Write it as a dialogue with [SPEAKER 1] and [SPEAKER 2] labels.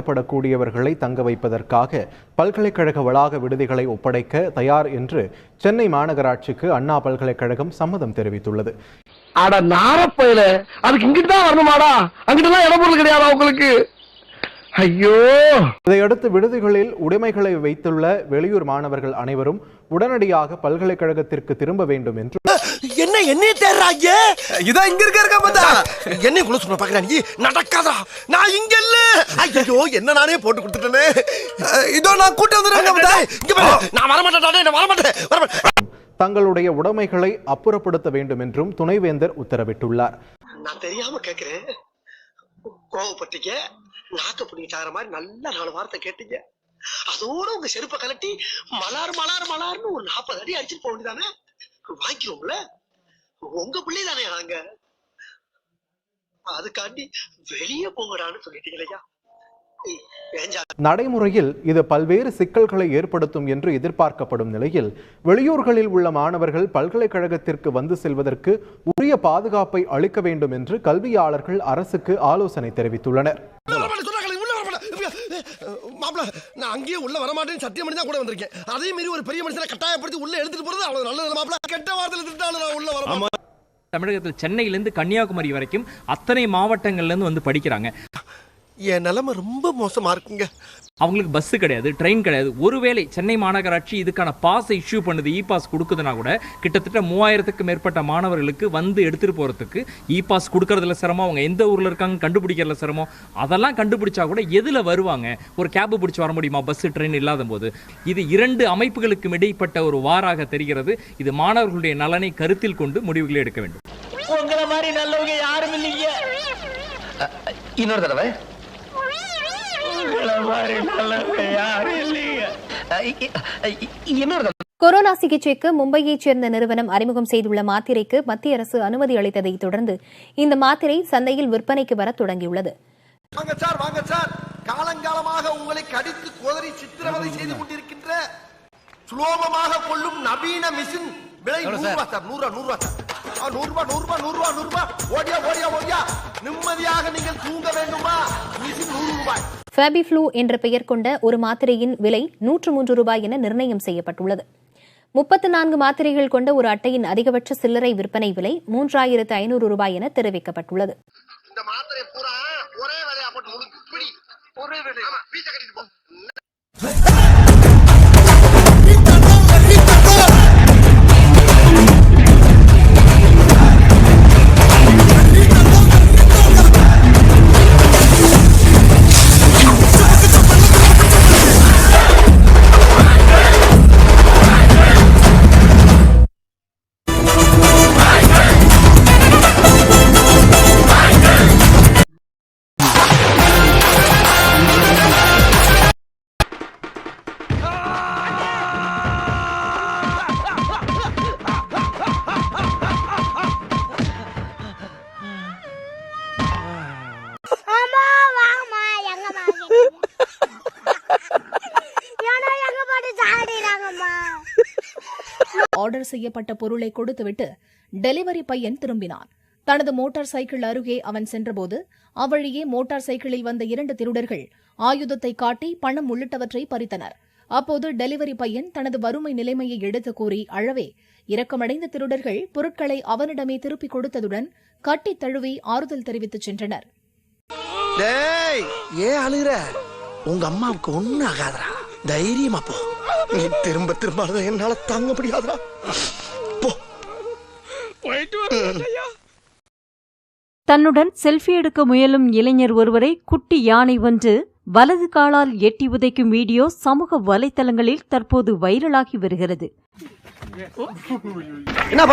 [SPEAKER 1] படக்கூடியவர்களை தங்க வைப்பதற்காக பல்கலைக்கழக வளாக விடுதிகளை ஒப்படைக்க தயார் என்று சென்னை மாநகராட்சிக்கு அண்ணா பல்கலைக்கழகம் சம்மதம் தெரிவித்துள்ளது.
[SPEAKER 2] அட நாரப்பையில அதுக்கு இங்கிட்டு தான் வரணுமாடா, அங்கிட்டுலாம் இடப்பொருள் கிடையாதா உங்களுக்கு? ஐயோ!
[SPEAKER 1] இதையடுத்து விடுதிகளில் உடைமைகளை வைத்துள்ள வெளியூர் மாணவர்கள் அனைவரும் உடனடியாக பல்கலைக்கழகத்திற்கு திரும்ப வேண்டும் என்று
[SPEAKER 3] என்ன தேர்றாங்க? இதோ இங்க இருக்க என்ன குள்ள சொன்ன பாக்குறாங்க. நடக்காதா, நான் இங்க இல்ல. ஐயோ, என்ன நானே போட்டு கொடுத்துட்டேனே. இதோ நான் கூட்டி வந்துடுறேன். நான் வரமாட்டேன்.
[SPEAKER 1] தங்களுடைய உடைமைகளை அப்புறப்படுத்த வேண்டும் என்றும் துணைவேந்தர் உத்தரவிட்டுள்ளார்.
[SPEAKER 3] நான் தெரியாம கேட்கிறேன், கோவப்பட்டீங்க, நாக்க புடிங்கிட்டார மாதிரி நல்ல 4 வார்த்தை கேட்டீங்க. அதோட உங்க செருப்பை கலட்டி மலார் மலார் மலார்னு ஒரு 40 அடி அடிச்சுட்டு போக வேண்டியதானே? வாங்கிக்கிறோம்ல, உங்க பிள்ளை தானே நாங்க. அதுக்காண்டி வெளியே போங்கடான்னு சொல்லிட்டீங்களையா?
[SPEAKER 1] நடைமுறையில் இது பல்வேறு சிக்கல்களை ஏற்படுத்தும் என்று எதிர்பார்க்கப்படும் நிலையில் வெளியூர்களில் உள்ள மாணவர்கள் பல்கலைக்கழகத்திற்கு வந்து செல்வதற்கு உரிய பாதுகாப்பை அளிக்க வேண்டும் என்று கல்வியாளர்கள் அரசுக்கு ஆலோசனை தெரிவித்துள்ளனர்.
[SPEAKER 3] நான் அங்கேயே உள்ள வரமாட்டேன்னு சத்தியம் பண்ணி தான் கூட வந்திருக்கேன். அதே மாதிரி ஒரு பெரிய மனுஷனை கட்டாயப்படுத்தி உள்ள எடுத்துட்டு போறது அவ்வளவு நல்லது மாப்பிள. கெட்ட வார்த்தையில திட்டாலும் நான் உள்ள வரமாட்டேன்.
[SPEAKER 4] தமிழகத்தில் சென்னையிலிருந்து கன்னியாகுமரி வரைக்கும் அத்தனை மாவட்டங்கள்ல இருந்து வந்து படிக்கிறாங்க.
[SPEAKER 3] என் நிலைமை ரொம்ப மோசமா இருக்குங்க.
[SPEAKER 4] அவங்களுக்கு பஸ் கிடையாது, ட்ரெயின் கிடையாது. ஒருவேளை சென்னை மாநகராட்சி இதுக்கான பாஸை இஷ்யூ பண்ணுது, இ பாஸ் கொடுக்குதுன்னா கூட கிட்டத்தட்ட 3000க்கும் மேற்பட்ட மாணவர்களுக்கு வந்து எடுத்துட்டு போறதுக்கு இ பாஸ் கொடுக்கறதுல சிரமம், அவங்க எந்த ஊர்ல இருக்காங்க கண்டுபிடிக்கிறதுல சிரமம். அதெல்லாம் கண்டுபிடிச்சா கூட எதுல வருவாங்க? ஒரு கேப் பிடிச்சி வர முடியுமா பஸ் ட்ரெயின் இல்லாத போது? இது 2 அமைப்புகளுக்கும் இடைப்பட்ட ஒரு வாராக தெரிகிறது. இது மாணவர்களுடைய நலனை கருத்தில் கொண்டு முடிவுகளை எடுக்க வேண்டும்.
[SPEAKER 2] உங்களை மாதிரி நல்லவங்க யாரும் இல்லைங்க. இன்னொரு தடவை
[SPEAKER 5] கொரோனா சிகிச்சைக்கு மும்பையைச் சேர்ந்த நிறுவனம் அறிமுகம் செய்துள்ள மாத்திரைக்கு மத்திய அரசு அனுமதி அளித்ததை தொடர்ந்து இந்த மாத்திரை சந்தையில் விற்பனைக்கு வர தொடங்கியுள்ளது.
[SPEAKER 3] வாங்க சார், காலங்காலமாக உங்களை கடித்து கோதரி சித்திரவதை செய்து கொண்டிருக்கின்ற சுலோபமாக கொள்ளும் நவீன மிஷின் விலை 100 ரூபாய் சார். 100 ரூபாய் சார். 100 ரூபாய். ஓடியா. நிம்மதியாக நீங்கள் தூங்க வேண்டுமா? மிஷின் 100 ரூபாய்.
[SPEAKER 5] ஃபேபிஃப்ளூ என்ற பெயர் கொண்ட ஒரு மாத்திரையின் விலை 103 ரூபாய் என நிர்ணயம் செய்யப்பட்டுள்ளது. 34 மாத்திரைகள் கொண்ட ஒரு அட்டையின் அதிகபட்ச சில்லறை விற்பனை விலை 3500 ரூபாய் என தெரிவிக்கப்பட்டுள்ளது.
[SPEAKER 3] இந்த மாத்திரை பூரா ஒரே விலையா போட்டு ஒரே விலையா பீச்ச கட்டிட்டு போ.
[SPEAKER 6] ஆர்டர் செய்யப்பட்ட பொருளை கொடுத்துவிட்டு டெலிவரி பையன் திரும்பினான். தனது மோட்டார் சைக்கிள் அருகே அவன் சென்றபோது அவ்வழியே மோட்டார் சைக்கிளில் வந்த 2 திருடர்கள் ஆயுதத்தை காட்டி பணம் உள்ளிட்டவற்றை பறித்தனர். அப்போது டெலிவரி பையன் தனது வறுமை நிலைமையை எடுத்து கூறி அழவே இரக்கமடைந்த திருடர்கள் பொருட்களை அவனிடமே திருப்பிக் கொடுத்ததுடன் கட்டி தழுவி ஆறுதல் தெரிவித்து சென்றனர்.
[SPEAKER 3] ஏன் அழுகிற? உங்க அம்மாவுக்கு ஒண்ணு ஆகாதரா, தைரியமா போ. நீ திரும்ப என்னால தாங்க முடியாதா?
[SPEAKER 7] தன்னுடன் செல்ஃபி எடுக்க முயலும் இளைஞர் ஒருவரை குட்டி யானை ஒன்று வலது காலால் எட்டி உதைக்கும் வீடியோ சமூக வலைதளங்களில் தற்போது வைரலாகி வருகிறது.
[SPEAKER 2] என்ன